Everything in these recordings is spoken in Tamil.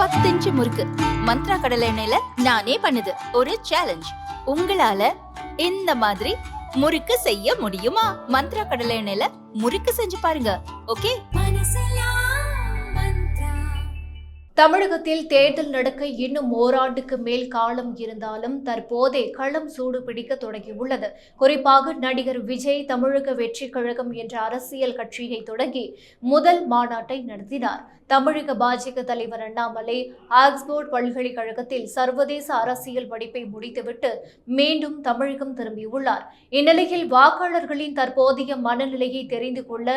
10 இன்ச்சு முறுக்கு மந்த்ரா கடலை எண்ணெயில நானே பண்ணுது ஒரு சேலஞ்ச். உங்களால இந்த மாதிரி முறுக்கு செய்ய முடியுமா? மந்த்ரா கடலை எண்ணெயில முறுக்கு செஞ்சு பாருங்க. ஓகே. தமிழகத்தில் தேர்தல் நடக்க இன்னும் ஓராண்டுக்கு மேல் காலம் இருந்தாலும் தற்போதே களம் சூடு பிடிக்க தொடங்கியுள்ளது. குறிப்பாக நடிகர் விஜய் தமிழக வெற்றி கழகம் என்ற அரசியல் கட்சியை தொடங்கி முதல் மாநாட்டை நடத்தினார். தமிழக பாஜக தலைவர் அண்ணாமலை ஆக்ஸ்போர்ட் பல்கலைக்கழகத்தில் சர்வதேச அரசியல் படிப்பை முடித்துவிட்டு மீண்டும் தமிழகம் திரும்பியுள்ளார். இந்நிலையில் வாக்காளர்களின் தற்போதைய மனநிலையை தெரிந்து கொள்ள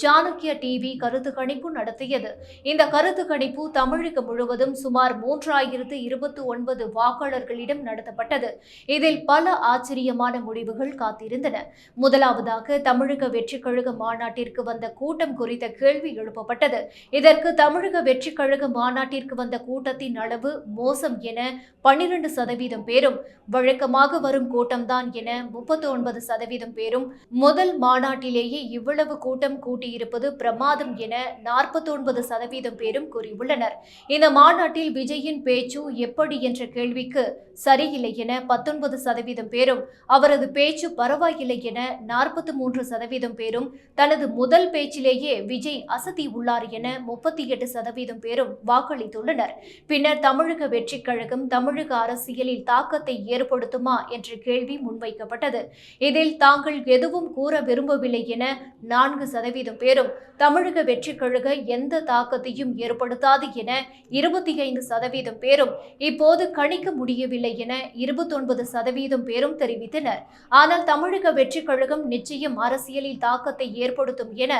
சாணக்கிய டிவி கருத்து கணிப்பு நடத்தியது. இந்த கருத்து கணிப்பு தமிழகம் முழுவதும் சுமார் 3029 வாக்காளர்களிடம் நடத்தப்பட்டது. இதில் பல ஆச்சரியமான முடிவுகள் காத்திருந்தன. முதலாவதாக தமிழக வெற்றி கழக மாநாட்டிற்கு வந்த கூட்டம் குறித்த கேள்வி எழுப்பப்பட்டது. இதற்கு தமிழக வெற்றி கழக மாநாட்டிற்கு வந்த கூட்டத்தின் அளவு மோசம் என 12% பேரும், வழக்கமாக வரும் கூட்டம்தான் என 39% பேரும், முதல் மாநாட்டிலேயே இவ்வளவு கூட்டம் கூட்டியிருப்பது பிரமாதம் என 49% பேரும் கூறியுள்ளனர். இந்த மாநாட்டில் விஜயின் பேச்சு எப்படி என்ற கேள்விக்கு சரியில்லை என 19% பேரும், அவரது பேச்சு பரவாயில்லை என 43% பேரும், தனது முதல் பேச்சிலேயே விஜய் அசத்தி உள்ளார் என 38% பேரும் வாக்களித்துள்ளனர். பின்னர் தமிழக வெற்றி கழகம் தமிழக அரசியலில் தாக்கத்தை ஏற்படுத்துமா என்ற கேள்வி முன்வைக்கப்பட்டது. இதில் தாங்கள் எதுவும் கூற விரும்பவில்லை என 4% பேரும், தமிழக வெற்றி கழக எந்த தாக்கத்தையும் ஏற்படுத்தாது என 25% பேரும், இப்போது கணிக்க முடியவில்லை என 29% பேரும் தெரிவித்தனர். ஆனால் தமிழக வெற்றி கழகம் நிச்சயம் அரசியலில் தாக்கத்தை ஏற்படுத்தும் என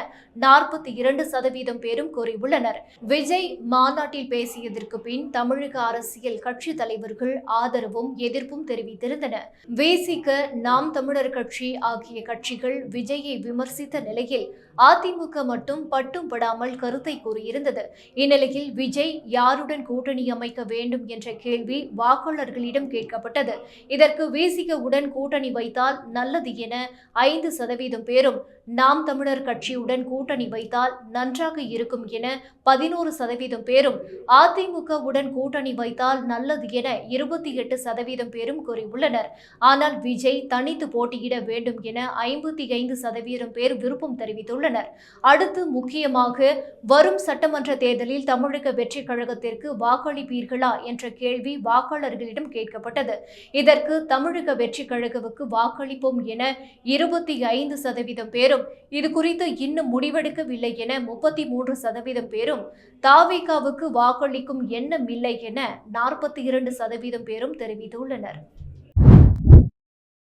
42% பேரும் கூறியுள்ளனர். விஜய் மாநாட்டில் பேசியதற்கு பின் தமிழக அரசியல் கட்சி தலைவர்கள் ஆதரவும் எதிர்ப்பும் தெரிவித்திருந்தனர். விசிக, நாம் தமிழர் கட்சி ஆகிய கட்சிகள் விஜயை விமர்சித்த நிலையில் அதிமுக மட்டும் பட்டும் படாமல் கருத்தை கூறியிருந்தது. இந்நிலையில் விஜய் யாருடன் கூட்டணி அமைக்க வேண்டும் என்ற கேள்வி வாக்காளர்களிடம் கேட்கப்பட்டது. இதற்கு விசிகவுடன் கூட்டணி வைத்தால் நல்லது என 5% பேரும், நாம் தமிழர் கட்சியுடன் கூட்டணி வைத்தால் நன்றாக இருக்கும் என 11% பேரும், அதிமுகவுடன் கூட்டணி வைத்தால் நல்லது என 28% பேரும் கூறியுள்ளனர். ஆனால் விஜய் தனித்து போட்டியிட வேண்டும் என 55% பேர் விருப்பம் தெரிவித்துள்ளனர். அடுத்து முக்கியமாக வரும் சட்டமன்ற தேர்தலில் தமிழக வெற்றி கழகத்திற்கு வாக்களிப்பீர்களா என்ற கேள்வி வாக்காளர்களிடம் கேட்கப்பட்டது. இதற்கு தமிழக வெற்றி கழகவுக்கு வாக்களிப்போம் என 25% பேரும், இது குறித்து இன்னும் முடிவெடுக்கவில்லை என 33% பேரும், தாவேகாவுக்கு வாக்களிக்கும் எண்ணம் இல்லை என 42% பேரும் தெரிவித்துள்ளனர்.